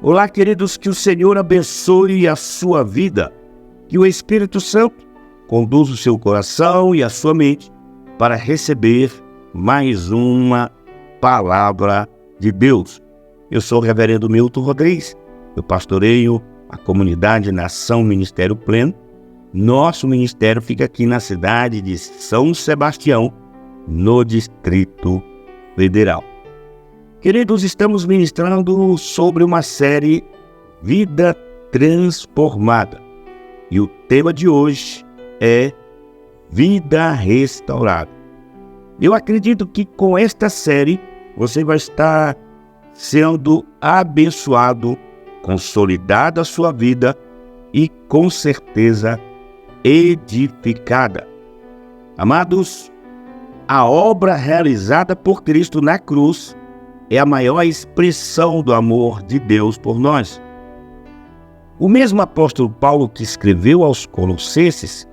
Olá, queridos, que o Senhor abençoe a sua vida, que o Espírito Santo conduza o seu coração e a sua mente para receber mais uma palavra de Deus. Eu sou o reverendo Milton Rodrigues, eu pastoreio a comunidade Nação Ministério Pleno. Nosso ministério fica aqui na cidade de São Sebastião, no Distrito Federal. Queridos, estamos ministrando sobre uma série Vida Transformada. E o tema de hoje é Vida Restaurada. Eu acredito que com esta série você vai estar sendo abençoado, consolidada a sua vida e com certeza edificada. Amados, a obra realizada por Cristo na cruz é a maior expressão do amor de Deus por nós. O mesmo apóstolo Paulo que escreveu aos Colossenses,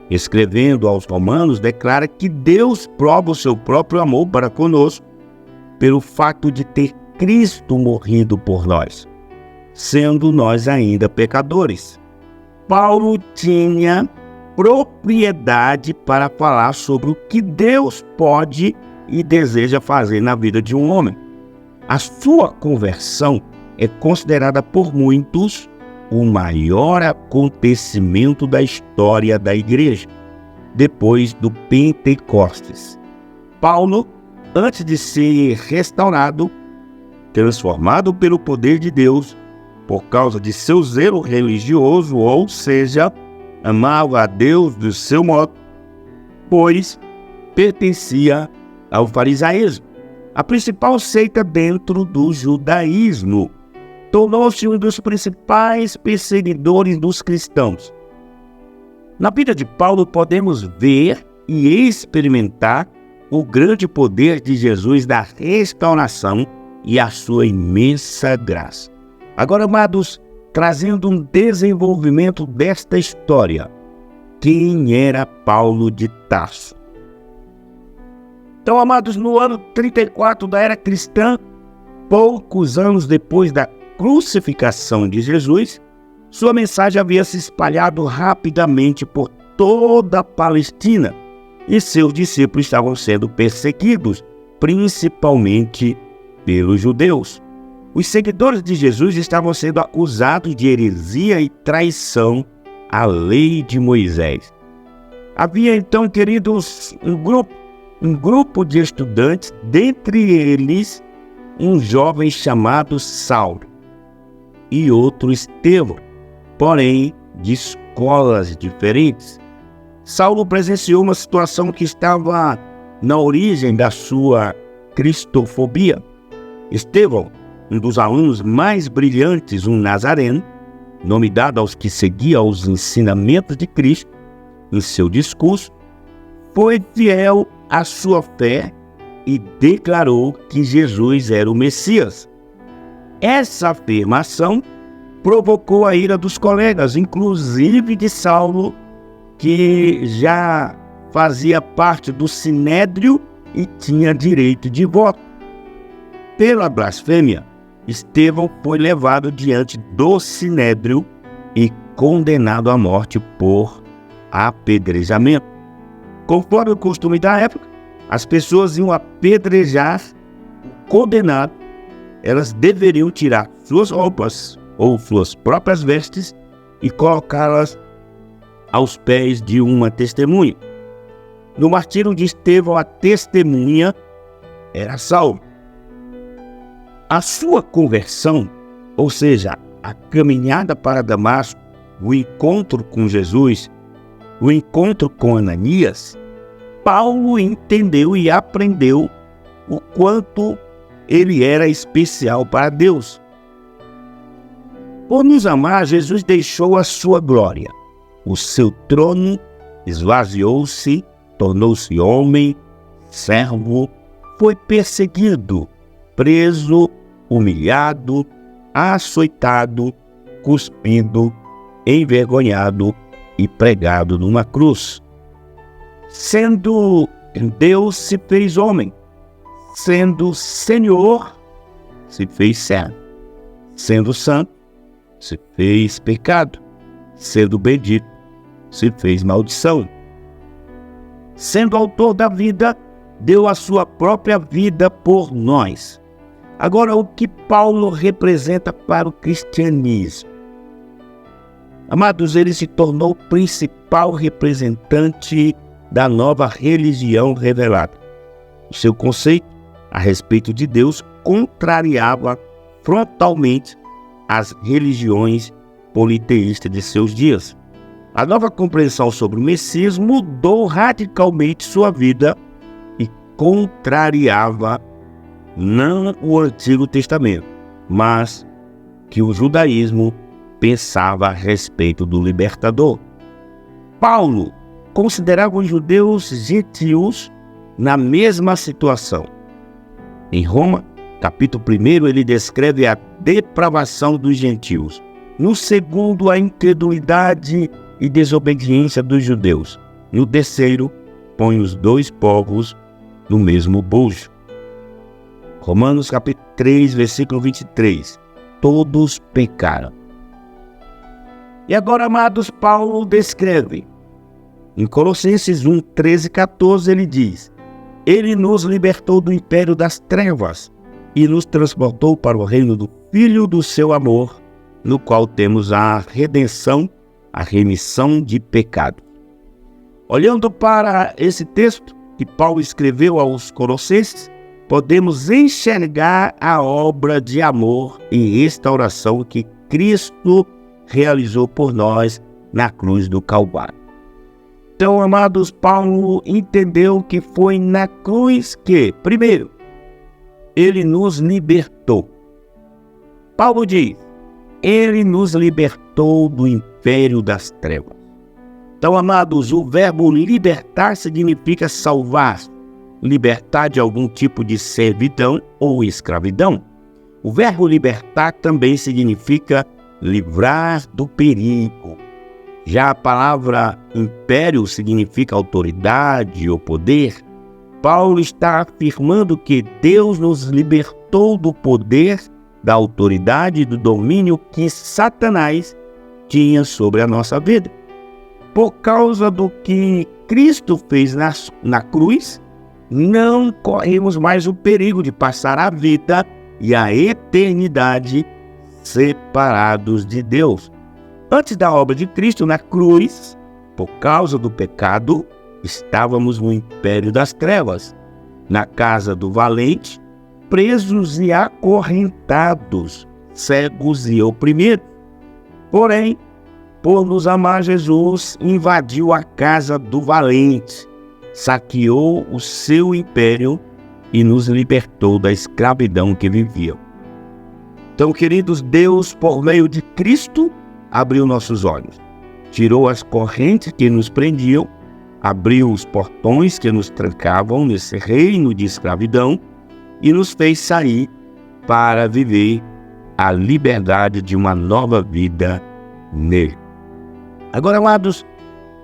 escrevendo aos Romanos, declara que Deus prova o seu próprio amor para conosco pelo fato de ter Cristo morrido por nós, sendo nós ainda pecadores. Paulo tinha propriedade para falar sobre o que Deus pode e deseja fazer na vida de um homem. A sua conversão é considerada por muitos o maior acontecimento da história da igreja, depois do Pentecostes. Paulo, antes de ser restaurado, transformado pelo poder de Deus, por causa de seu zelo religioso, ou seja, amava a Deus do seu modo, pois pertencia ao farisaísmo, a principal seita dentro do judaísmo. Tornou-se um dos principais perseguidores dos cristãos. Na vida de Paulo podemos ver e experimentar o grande poder de Jesus da restauração e a sua imensa graça. Agora, amados, trazendo um desenvolvimento desta história, quem era Paulo de Tarso? Então, amados, no ano 34 da era cristã, poucos anos depois da crucificação de Jesus, sua mensagem havia se espalhado rapidamente por toda a Palestina e seus discípulos estavam sendo perseguidos, principalmente pelos judeus. Os seguidores de Jesus estavam sendo acusados de heresia e traição à lei de Moisés. Havia então, queridos, um grupo de estudantes, dentre eles um jovem chamado Saulo e outro Estevão, porém de escolas diferentes. Saulo presenciou uma situação que estava na origem da sua cristofobia. Estevão, um dos alunos mais brilhantes, um nazareno, nome dado aos que seguiam os ensinamentos de Cristo, em seu discurso, foi fiel à sua fé e declarou que Jesus era o Messias. Essa afirmação provocou a ira dos colegas, inclusive de Saulo, que já fazia parte do Sinédrio e tinha direito de voto. Pela blasfêmia, Estevão foi levado diante do Sinédrio e condenado à morte por apedrejamento. Conforme o costume da época, as pessoas iam apedrejar o condenado. Elas deveriam tirar suas roupas ou suas próprias vestes e colocá-las aos pés de uma testemunha. No martírio de Estevão, a testemunha era Saulo. A sua conversão, ou seja, a caminhada para Damasco, o encontro com Jesus, o encontro com Ananias, Paulo entendeu e aprendeu o quanto ele era especial para Deus. Por nos amar, Jesus deixou a sua glória. O seu trono esvaziou-se, tornou-se homem, servo, foi perseguido, preso, humilhado, açoitado, cuspido, envergonhado e pregado numa cruz. Sendo Deus, se fez homem. Sendo Senhor, se fez servo. Sendo santo, se fez pecado. Sendo bendito, se fez maldição. Sendo autor da vida, deu a sua própria vida por nós. Agora, o que Paulo representa para o cristianismo? Amados, ele se tornou o principal representante da nova religião revelada. O seu conceito a respeito de Deus contrariava frontalmente as religiões politeístas de seus dias. A nova compreensão sobre o Messias mudou radicalmente sua vida e contrariava não o Antigo Testamento, mas que o judaísmo pensava a respeito do libertador. Paulo considerava os judeus gentios na mesma situação. Em Roma, capítulo 1, ele descreve a depravação dos gentios. No segundo, a incredulidade e desobediência dos judeus. No terceiro, põe os dois povos no mesmo bojo. Romanos capítulo 3, versículo 23. Todos pecaram. E agora, amados, Paulo descreve. Em Colossenses 1, 13 e 14, ele diz: Ele nos libertou do império das trevas e nos transportou para o reino do Filho do seu amor, no qual temos a redenção, a remissão de pecado. Olhando para esse texto que Paulo escreveu aos Colossenses, podemos enxergar a obra de amor e restauração que Cristo realizou por nós na cruz do Calvário. Então, amados, Paulo entendeu que foi na cruz que, primeiro, ele nos libertou. Paulo diz: ele nos libertou do império das trevas. Então, amados, o verbo libertar significa salvar, libertar de algum tipo de servidão ou escravidão. O verbo libertar também significa livrar do perigo. Já a palavra império significa autoridade ou poder. Paulo está afirmando que Deus nos libertou do poder, da autoridade e do domínio que Satanás tinha sobre a nossa vida. Por causa do que Cristo fez na cruz, não corremos mais o perigo de passar a vida e a eternidade separados de Deus. Antes da obra de Cristo na cruz, por causa do pecado, estávamos no império das trevas, na casa do valente, presos e acorrentados, cegos e oprimidos. Porém, por nos amar, Jesus invadiu a casa do valente, saqueou o seu império e nos libertou da escravidão que viviam. Então, queridos, Deus, por meio de Cristo, abriu nossos olhos, tirou as correntes que nos prendiam, abriu os portões que nos trancavam nesse reino de escravidão e nos fez sair para viver a liberdade de uma nova vida nele. Agora, amados,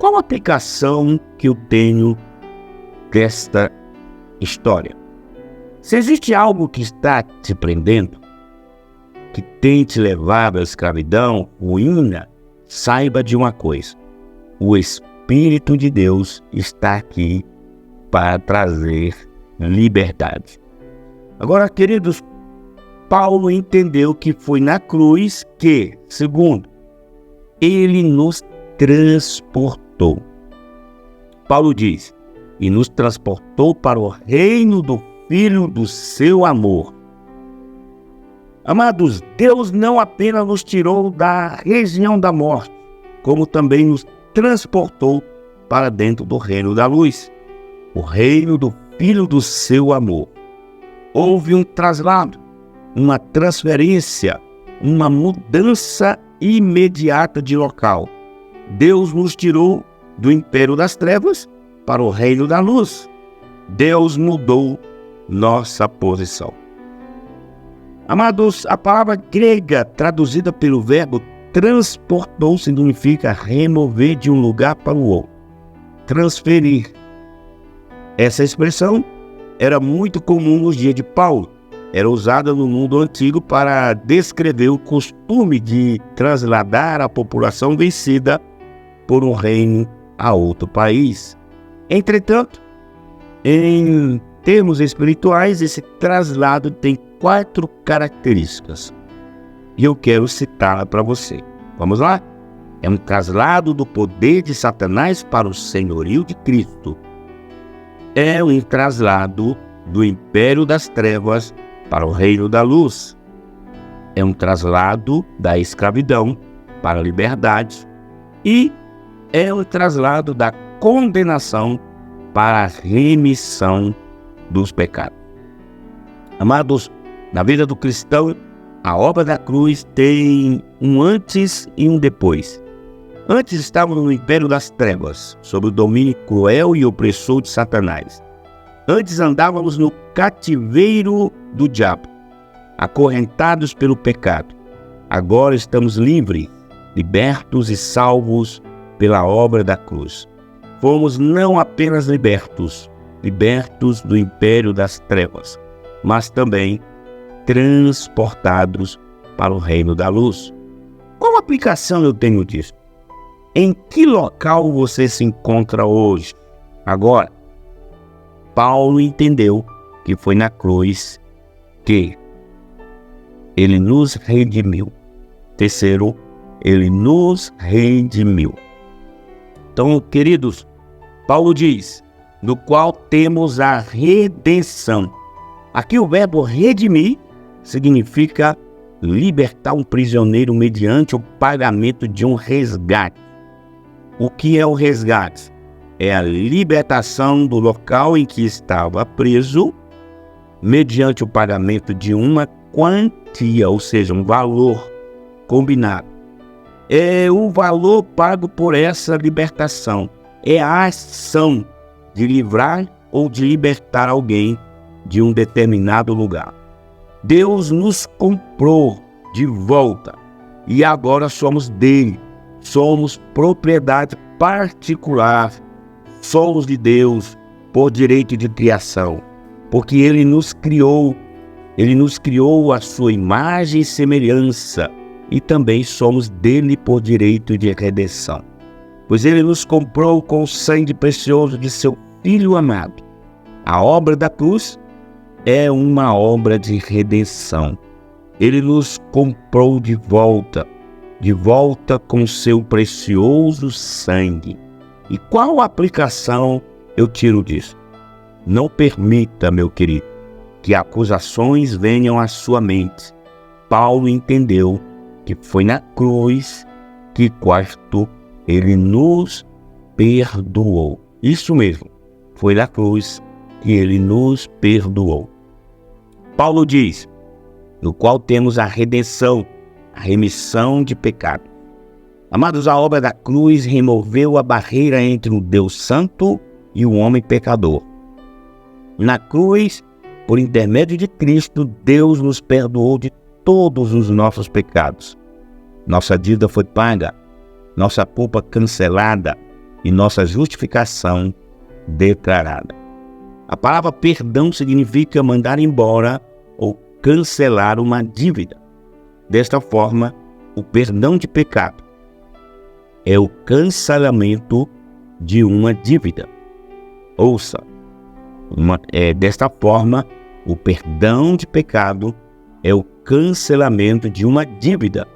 qual a aplicação que eu tenho desta história? Se existe algo que está te prendendo, que tem te levado à escravidão, ruína, saiba de uma coisa: o Espírito de Deus está aqui para trazer liberdade. Agora, queridos, Paulo entendeu que foi na cruz que, segundo, ele nos transportou. Paulo diz: e nos transportou para o reino do Filho do seu amor. Amados, Deus não apenas nos tirou da região da morte, como também nos transportou para dentro do reino da luz, o reino do Filho do seu amor. Houve um traslado, uma transferência, uma mudança imediata de local. Deus nos tirou do império das trevas para o reino da luz. Deus mudou nossa posição. Amados, a palavra grega traduzida pelo verbo transportou significa remover de um lugar para o outro, transferir. Essa expressão era muito comum nos dias de Paulo, era usada no mundo antigo para descrever o costume de trasladar a população vencida por um reino a outro país. Entretanto, em termos espirituais, esse traslado tem 4 características. E eu quero citá-la para você. Vamos lá? É um traslado do poder de Satanás para o senhorio de Cristo. É um traslado do império das trevas para o reino da luz. É um traslado da escravidão para a liberdade. E é um traslado da condenação para a remissão dos pecados. Amados, na vida do cristão, a obra da cruz tem um antes e um depois. Antes estávamos no império das trevas, sob o domínio cruel e opressor de Satanás. Antes andávamos no cativeiro do diabo, acorrentados pelo pecado. Agora estamos livres, libertos e salvos pela obra da cruz. Fomos não apenas libertos do império das trevas, mas também transportados para o reino da luz. Qual aplicação eu tenho disso? Em que local você se encontra hoje? Agora, Paulo entendeu que foi na cruz que ele nos redimiu. Terceiro, ele nos redimiu. Então, queridos, Paulo diz, no qual temos a redenção. Aqui o verbo redimir significa libertar um prisioneiro mediante o pagamento de um resgate. O que é o resgate? É a libertação do local em que estava preso, mediante o pagamento de uma quantia, ou seja, um valor combinado. É o valor pago por essa libertação. É a ação de livrar ou de libertar alguém de um determinado lugar. Deus nos comprou de volta e agora somos dele. Somos propriedade particular. Somos de Deus por direito de criação, porque Ele nos criou à sua imagem e semelhança, e também somos dele por direito de redenção, pois Ele nos comprou com o sangue precioso de seu Filho amado. A obra da cruz é uma obra de redenção. Ele nos comprou de volta com seu precioso sangue. E qual aplicação eu tiro disso? Não permita, meu querido, que acusações venham à sua mente. Paulo entendeu que foi na cruz que quarto ele nos perdoou. Isso mesmo, foi na cruz que ele nos perdoou. Paulo diz, no qual temos a redenção, a remissão de pecado. Amados, a obra da cruz removeu a barreira entre o Deus Santo e o homem pecador. Na cruz, por intermédio de Cristo, Deus nos perdoou de todos os nossos pecados. Nossa dívida foi paga, nossa culpa cancelada e nossa justificação declarada. A palavra perdão significa mandar embora ou cancelar uma dívida. Desta forma, o perdão de pecado é o cancelamento de uma dívida. Ouça, desta forma, o perdão de pecado é o cancelamento de uma dívida.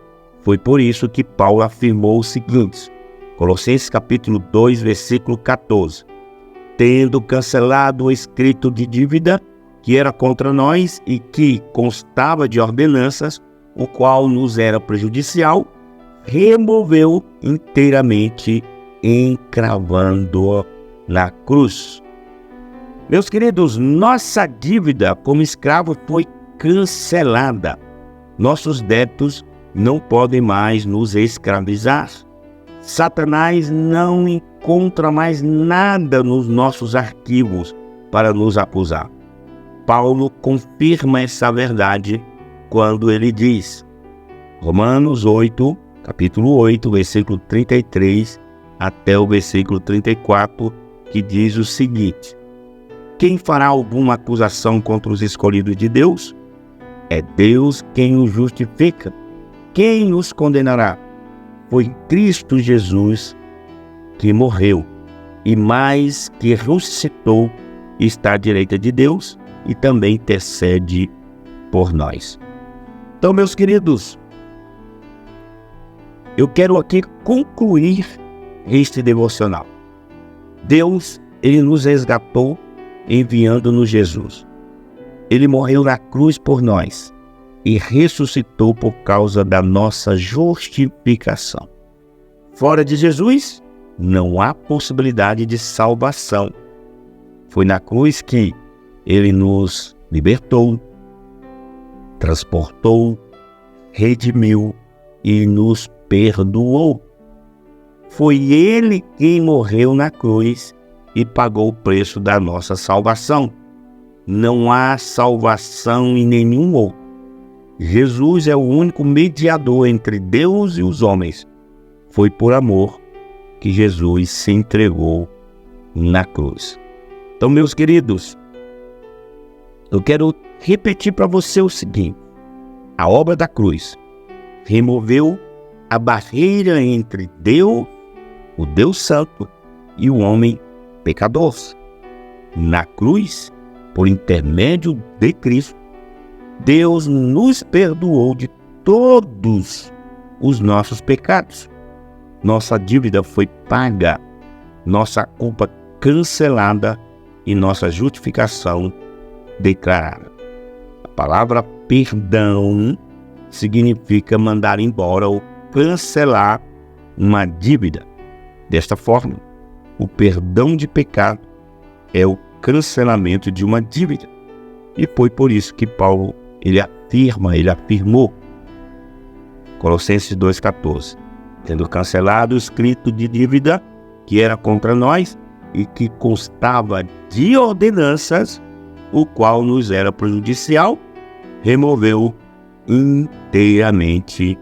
Foi por isso que Paulo afirmou o seguinte, Colossenses capítulo 2, versículo 14. Tendo cancelado o escrito de dívida que era contra nós e que constava de ordenanças, o qual nos era prejudicial, removeu inteiramente, encravando-o na cruz. Meus queridos, nossa dívida como escravo foi cancelada. Nossos débitos não podem mais nos escravizar. Satanás não encontra mais nada nos nossos arquivos para nos acusar. Paulo confirma essa verdade quando ele diz, Romanos 8, capítulo 8, versículo 33 até o versículo 34, que diz o seguinte: quem fará alguma acusação contra os escolhidos de Deus? É Deus quem os justifica. Quem os condenará? Foi Cristo Jesus que morreu e mais que ressuscitou, está à direita de Deus e também intercede por nós. Então, meus queridos, eu quero aqui concluir este devocional. Deus, Ele nos resgatou enviando-nos Jesus. Ele morreu na cruz por nós e ressuscitou por causa da nossa justificação. Fora de Jesus, não há possibilidade de salvação. Foi na cruz que Ele nos libertou, transportou, redimiu e nos perdoou. Foi Ele quem morreu na cruz e pagou o preço da nossa salvação. Não há salvação em nenhum outro. Jesus é o único mediador entre Deus e os homens. Foi por amor que Jesus se entregou na cruz. Então, meus queridos, eu quero repetir para você o seguinte: a obra da cruz removeu a barreira entre Deus, o Deus Santo, e o homem pecador. Na cruz, por intermédio de Cristo, Deus nos perdoou de todos os nossos pecados. Nossa dívida foi paga, nossa culpa cancelada e nossa justificação declarada. A palavra perdão significa mandar embora ou cancelar uma dívida. Desta forma, o perdão de pecado é o cancelamento de uma dívida. E foi por isso que Paulo ele afirmou, Colossenses 2,14, tendo cancelado o escrito de dívida que era contra nós e que constava de ordenanças, o qual nos era prejudicial, removeu inteiramente,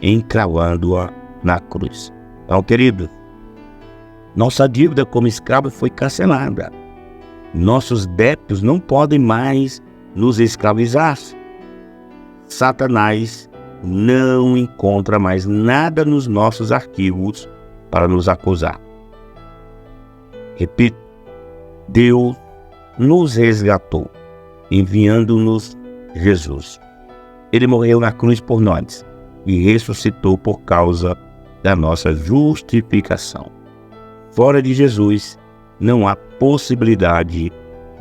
encravando-a na cruz. Então, querido, nossa dívida como escravo foi cancelada. Nossos débitos não podem mais nos escravizar. Satanás não encontra mais nada nos nossos arquivos para nos acusar. Repito, Deus nos resgatou, enviando-nos Jesus. Ele morreu na cruz por nós e ressuscitou por causa da nossa justificação. Fora de Jesus, não há possibilidade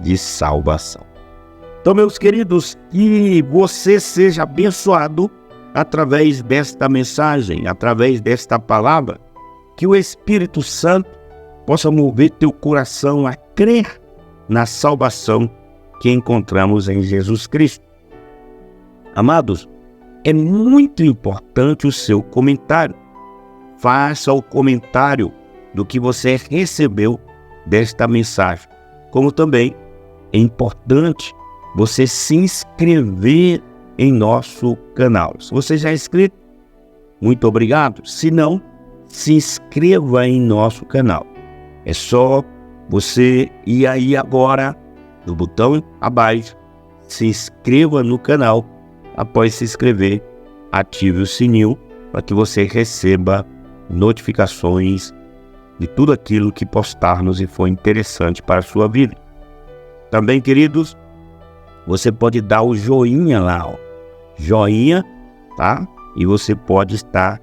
de salvação. Então, meus queridos, que você seja abençoado através desta mensagem, através desta palavra, que o Espírito Santo possa mover teu coração a crer na salvação que encontramos em Jesus Cristo. Amados, é muito importante o seu comentário. Faça o comentário do que você recebeu desta mensagem. Como também é importante você se inscrever em nosso canal. Se você já é inscrito, muito obrigado. Se não, se inscreva em nosso canal. É só você ir aí agora no botão abaixo, se inscreva no canal. Após se inscrever, ative o sininho para que você receba notificações de tudo aquilo que postarmos e for interessante para a sua vida. Também, queridos, você pode dar o joinha lá, joinha, tá? E você pode estar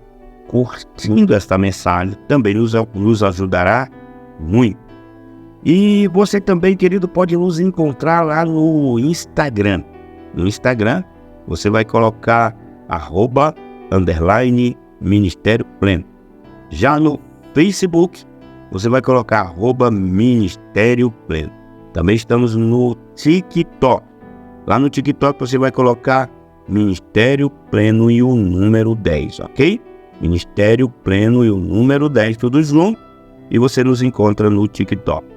curtindo esta mensagem, também nos ajudará muito. E você também, querido, pode nos encontrar lá no Instagram. No Instagram, você vai colocar @Ministério Pleno. Já no Facebook, você vai colocar @Ministério Pleno. Também estamos no TikTok. Lá no TikTok você vai colocar Ministério Pleno e o número 10, ok? Ministério Pleno e o número 10, tudo junto. E você nos encontra no TikTok.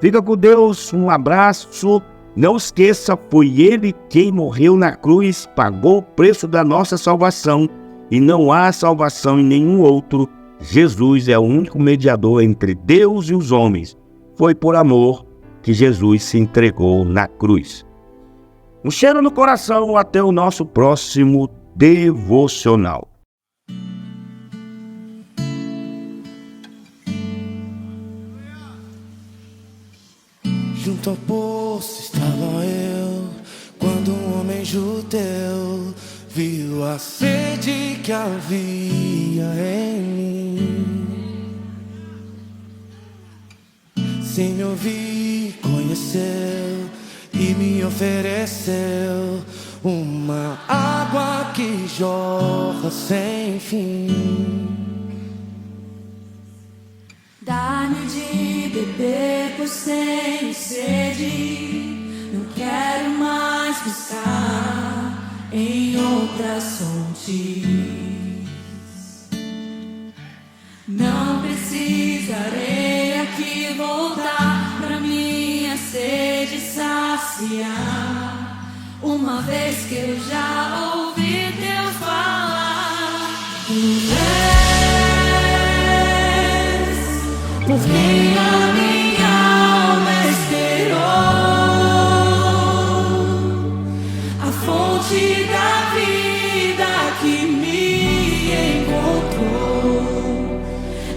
Fica com Deus, um abraço. Não esqueça, foi Ele quem morreu na cruz, pagou o preço da nossa salvação. E não há salvação em nenhum outro. Jesus é o único mediador entre Deus e os homens. Foi por amor que Jesus se entregou na cruz. Um cheiro no coração. Até o nosso próximo devocional. Junto ao poço estava eu, quando um homem judeu viu a sede que havia em mim. Sem me ouvir, conheceu e me ofereceu uma água que jorra sem fim. Dá-me de beber, pois tenho sede. Não quero mais buscar em outras fontes. Não precisarei aqui voltar pra minha sede saciar, uma vez que eu já ouvi Deus falar. Por quem a minha alma esperou, a fonte da vida que me encontrou.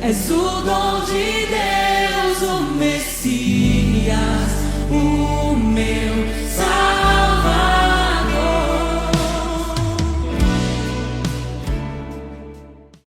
És o dom de Deus, o Messias, o